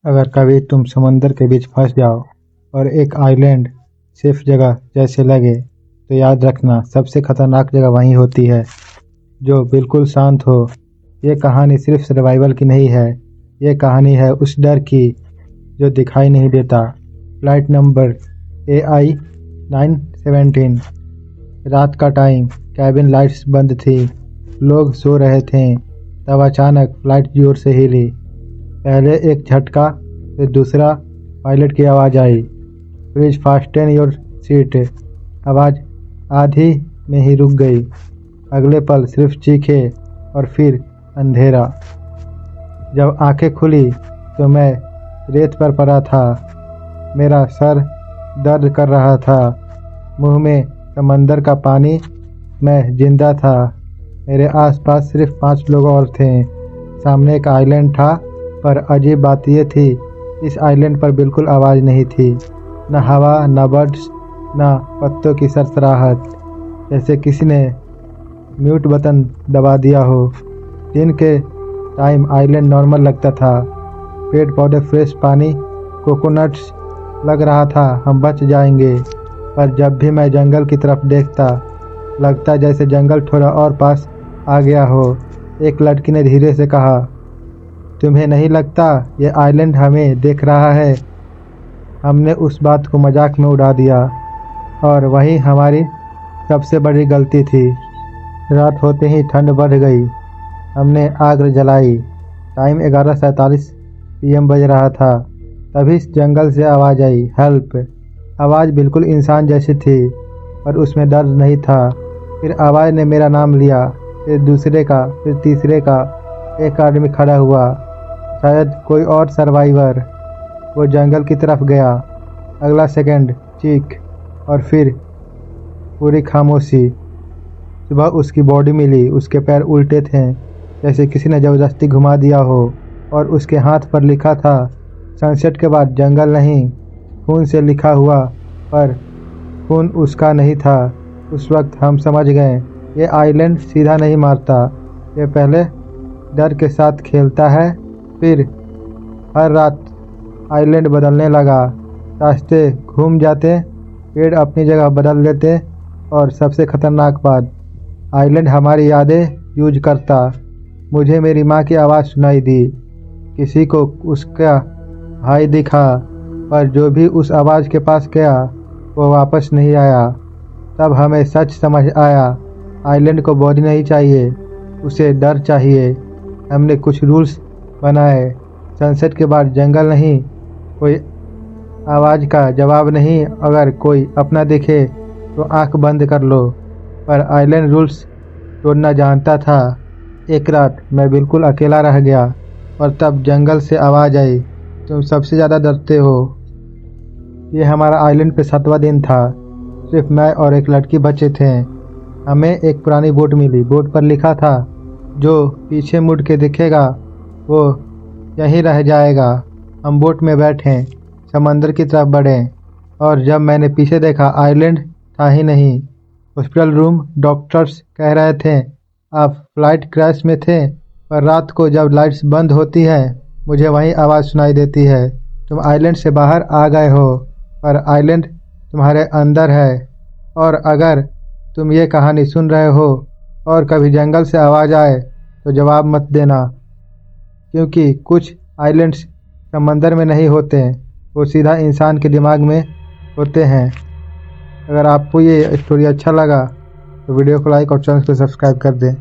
अगर कभी तुम समुंदर के बीच फंस जाओ और एक आइलैंड सेफ जगह जैसे लगे तो याद रखना, सबसे खतरनाक जगह वहीं होती है जो बिल्कुल शांत हो। ये कहानी सिर्फ सर्वाइवल की नहीं है, ये कहानी है उस डर की जो दिखाई नहीं देता। Flight number AI 917। रात का टाइम, कैबिन लाइट्स बंद थी, लोग सो रहे थे। तब अचानक फ्लाइट जोर से हिली। पहले एक झटका, फिर दूसरा। पायलट की आवाज़ आई, प्लीज फास्टन योर सीट। आवाज़ आधी में ही रुक गई। अगले पल सिर्फ चीखे और फिर अंधेरा। जब आंखें खुली तो मैं रेत पर पड़ा था। मेरा सर दर्द कर रहा था, मुंह में समंदर का पानी। मैं जिंदा था। मेरे आसपास सिर्फ 5 लोग और थे। सामने एक आइलैंड था, पर अजीब बात यह थी, इस आइलैंड पर बिल्कुल आवाज़ नहीं थी। न हवा, न बर्ड्स, न पत्तों की सरसराहट, जैसे किसी ने म्यूट बटन दबा दिया हो। दिन के टाइम आइलैंड नॉर्मल लगता था, पेड़ पौधे, फ्रेश पानी, कोकोनट्स। लग रहा था हम बच जाएंगे। पर जब भी मैं जंगल की तरफ देखता, लगता जैसे जंगल थोड़ा और पास आ गया हो। एक लड़की ने धीरे से कहा, तुम्हें नहीं लगता ये आइलैंड हमें देख रहा है? हमने उस बात को मजाक में उड़ा दिया, और वही हमारी सबसे बड़ी गलती थी। रात होते ही ठंड बढ़ गई। हमने आग जलाई। टाइम 11:47 PM बज रहा था। तभी जंगल से आवाज़ आई, हेल्प। आवाज़ बिल्कुल इंसान जैसी थी, पर उसमें दर्द नहीं था। फिर आवाज़ ने मेरा नाम लिया, फिर दूसरे का, फिर तीसरे का। एक आदमी खड़ा हुआ, शायद कोई और सर्वाइवर। वो जंगल की तरफ गया। अगला सेकंड चीख, और फिर पूरी खामोशी। सुबह उसकी बॉडी मिली। उसके पैर उल्टे थे, जैसे किसी ने ज़बरदस्ती घुमा दिया हो, और उसके हाथ पर लिखा था, सनसेट के बाद जंगल नहीं। खून से लिखा हुआ, पर खून उसका नहीं था। उस वक्त हम समझ गए, ये आइलैंड सीधा नहीं मारता, ये पहले डर के साथ खेलता है। फिर हर रात आइलैंड बदलने लगा। रास्ते घूम जाते, पेड़ अपनी जगह बदल लेते, और सबसे खतरनाक बात, आइलैंड हमारी यादें यूज करता। मुझे मेरी माँ की आवाज़ सुनाई दी, किसी को उसका भाई दिखा, पर जो भी उस आवाज़ के पास गया वो वापस नहीं आया। तब हमें सच समझ आया, आइलैंड को बॉडी नहीं चाहिए, उसे डर चाहिए। हमने कुछ रूल्स बनाए, सनसेट के बाद जंगल नहीं, कोई आवाज़ का जवाब नहीं, अगर कोई अपना दिखे तो आंख बंद कर लो। पर आइलैंड रूल्स तोड़ना जानता था। एक रात मैं बिल्कुल अकेला रह गया, और तब जंगल से आवाज़ आई, तुम सबसे ज़्यादा डरते हो। ये हमारा आइलैंड पे 7वां दिन था। सिर्फ मैं और एक लड़की बचे थे। हमें एक पुरानी बोट मिली। बोट पर लिखा था, जो पीछे मुड़ के दिखेगा वो यहीं रह जाएगा। हम बोट में बैठे, समंदर की तरफ बढ़े, और जब मैंने पीछे देखा, आइलैंड था ही नहीं। Hospital room. डॉक्टर्स कह रहे थे आप फ्लाइट क्रैश में थे, पर रात को जब लाइट्स बंद होती है, मुझे वही आवाज़ सुनाई देती है, तुम आइलैंड से बाहर आ गए हो, पर आइलैंड तुम्हारे अंदर है। और अगर तुम ये कहानी सुन रहे हो और कभी जंगल से आवाज़ आए तो जवाब मत देना, क्योंकि कुछ आइलैंड्स समंदर में नहीं होते, वो सीधा इंसान के दिमाग में होते हैं। अगर आपको ये स्टोरी अच्छा लगा तो वीडियो को लाइक और चैनल को सब्सक्राइब कर दें।